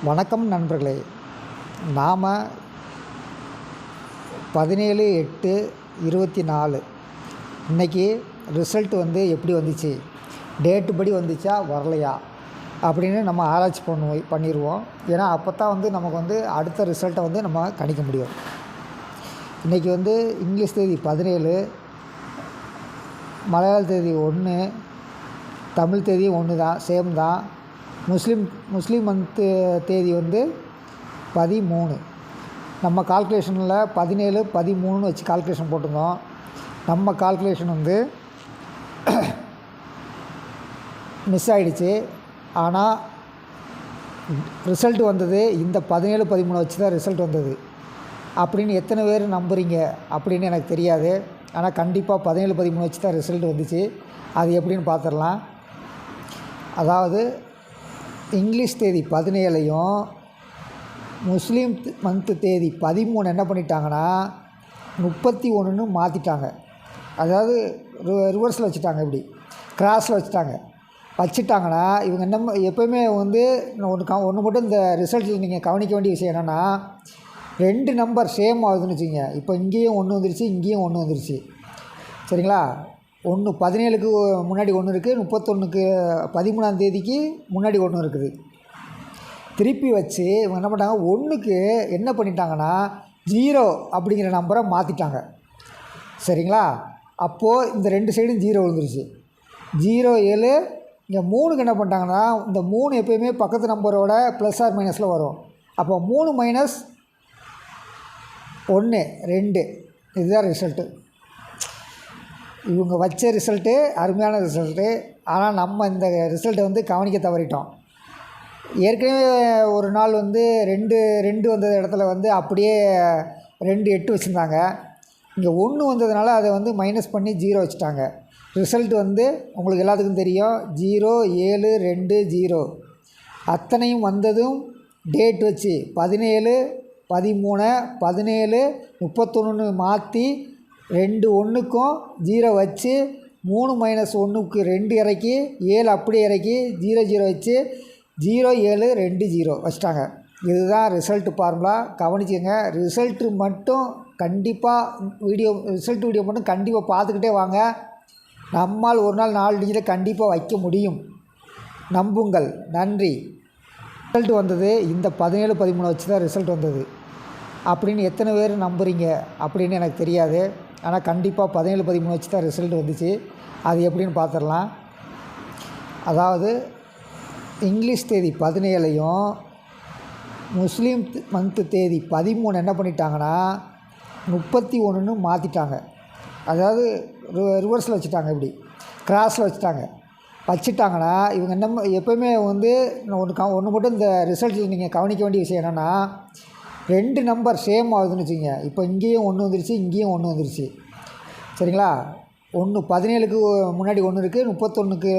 வணக்கம் நண்பர்களே. நாம் 17/8/24 இன்றைக்கி ரிசல்ட் எப்படி வந்துச்சு, டேட்டு படி வந்துச்சா வரலையா அப்படின்னு நம்ம ஆராய்ச்சி பண்ணிடுவோம். ஏன்னா அப்போ தான் நமக்கு அடுத்த ரிசல்ட்டை நம்ம கணிக்க முடியும். இன்றைக்கி இங்கிலீஷ் தேதி 17, மலையாள தேதி 1, தமிழ் தேதி 1 தான், சேம் தான். முஸ்லீம் மந்த்து தேதி 13. நம்ம கால்குலேஷனில் 17, 13 வச்சு கால்குலேஷன் போட்டிருந்தோம். நம்ம கால்குலேஷன் மிஸ் ஆகிடுச்சு. ஆனால் ரிசல்ட் வந்தது இந்த 17, 13 வச்சு தான் ரிசல்ட் வந்தது அப்படின்னு எத்தனை பேர் நம்புறீங்க அப்படின்னு எனக்கு தெரியாது. ஆனால் கண்டிப்பாக 17, 13 வச்சு தான் ரிசல்ட் வந்துச்சு. அது எப்படின்னு பார்த்துடலாம். அதாவது இங்கிலீஷ் தேதி 17ஐயும் முஸ்லீம் மந்த்து தேதி 13 என்ன பண்ணிட்டாங்கன்னா 31ன்னு மாற்றிட்டாங்க. அதாவது ரிவர்ஸில் வச்சுட்டாங்க, இப்படி கிராஸில் வச்சுட்டாங்கன்னா இவங்க என்ன எப்போயுமே ஒன்று மட்டும் இந்த ரிசல்ட்டில் நீங்கள் கவனிக்க வேண்டிய விஷயம் என்னென்னா, 2 நம்பர் சேம் ஆகுதுன்னு வச்சுங்க. இப்போ இங்கேயும் 1 வந்துருச்சு, இங்கேயும் 1 வந்துருச்சு. சரிங்களா? 17க்கு முன்னாடி 1 இருக்குது, 31க்கு 13ஆம் தேதிக்கு முன்னாடி 1 இருக்குது. திருப்பி வச்சு இவங்க என்ன பண்ணிட்டாங்க, 1க்கு என்ன பண்ணிட்டாங்கன்னா 0 அப்படிங்கிற நம்பரை மாற்றிட்டாங்க. சரிங்களா? அப்போது இந்த 2 சைடும் 0 விழுந்துருச்சு. 0, 7. இங்கே 3க்கு என்ன பண்ணிட்டாங்கன்னா, இந்த 3 எப்போயுமே பக்கத்து நம்பரோட ப்ளஸ் ஆர் மைனஸில் வரும். அப்போ 3 மைனஸ் 1, 2. இதுதான் ரிசல்ட்டு. இவங்க வச்ச ரிசல்ட்டு அருமையான ரிசல்ட்டு. ஆனால் நம்ம இந்த ரிசல்ட்டை கவனிக்க தவறிட்டோம். ஏற்கனவே ஒரு நாள் 2 வந்த இடத்துல அப்படியே 2, 8 வச்சுருந்தாங்க. இங்கே 1 வந்ததுனால அதை மைனஸ் பண்ணி 0 வச்சுட்டாங்க. ரிசல்ட் உங்களுக்கு எல்லாத்துக்கும் தெரியும், 0, 7, 2, 0. அத்தனையும் வந்ததும் டேட் வச்சு 17, 13, 17, 31ன்னு மாற்றி 2 1க்கும் 0 வச்சு 3 மைனஸ் 1க்கு 2 இறக்கி 7 அப்படியே இறக்கி 0 0 வச்சு 0, 7, 2, 0 வச்சிட்டாங்க. இதுதான் ரிசல்ட்டு ஃபார்முலா. கவனிச்சுங்க. ரிசல்ட்டு மட்டும் கண்டிப்பாக ரிசல்ட் வீடியோ மட்டும் கண்டிப்பாக பார்த்துக்கிட்டே வாங்க. நம்மால் ஒரு நாள் 4 டிஜிட்டை கண்டிப்பாக வைக்க முடியும். நம்புங்கள். நன்றி. ரிசல்ட் வந்தது இந்த 17, 13 வச்சு தான் ரிசல்ட் வந்தது அப்படின்னு எத்தனை பேர் நம்புறீங்க அப்படின்னு எனக்கு தெரியாது. ஆனால் கண்டிப்பாக 17, 13 வச்சு தான் ரிசல்ட் வந்துச்சு. அது எப்படின்னு பார்த்துடலாம். அதாவது இங்கிலீஷ் தேதி 17ஐயும் முஸ்லீம் மந்த்து தேதி 13 என்ன பண்ணிட்டாங்கன்னா 31ன்னு மாற்றிட்டாங்க. அதாவது ரிவர்ஸில் வச்சுட்டாங்க, இப்படி கிராஸில் வச்சுட்டாங்கன்னா இவங்க என்ன எப்போயுமே ஒன்று மட்டும் இந்த ரிசல்ட்டில் நீங்கள் கவனிக்க வேண்டிய விஷயம் என்னென்னா, 2 நம்பர் சேம் ஆகுதுன்னு வச்சுங்க. இப்போ இங்கேயும் 1 வந்துருச்சு, இங்கேயும் 1 வந்துருச்சு. சரிங்களா? 17க்கு முன்னாடி 1 இருக்குது, 31க்கு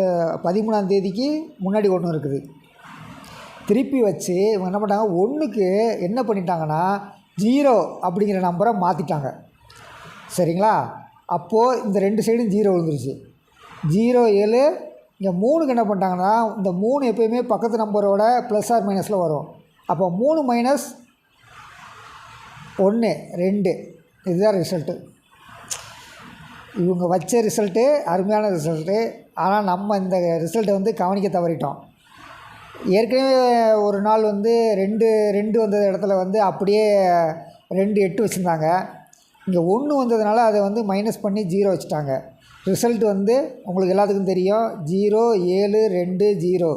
13ஆம் தேதிக்கு முன்னாடி 1 இருக்குது. திருப்பி வச்சு இவங்க என்ன பண்ணிட்டாங்க, 1க்கு என்ன பண்ணிட்டாங்கன்னா 0 அப்படிங்கிற நம்பரை மாற்றிட்டாங்க. சரிங்களா? அப்போது இந்த 2 சைடும் 0 விழுந்துருச்சு. 0, 7. இங்கே 3க்கு என்ன பண்ணிட்டாங்கன்னா, இந்த 3 எப்போயுமே பக்கத்து நம்பரோட ப்ளஸ் ஆர் மைனஸில் வரும். அப்போ 3 மைனஸ் 1, 2. இதுதான் ரிசல்ட்டு. இவங்க வச்ச ரிசல்ட்டு அருமையான ரிசல்ட்டு. ஆனால் நம்ம இந்த ரிசல்ட்டை கவனிக்க தவறிட்டோம். ஏற்கனவே ஒரு நாள் 2 வந்த இடத்துல அப்படியே 2, 8 வச்சுருந்தாங்க. இங்கே 1 வந்ததுனால அதை மைனஸ் பண்ணி 0 வச்சுட்டாங்க. ரிசல்ட் உங்களுக்கு எல்லாத்துக்கும் தெரியும், 0, 7, 2, 0.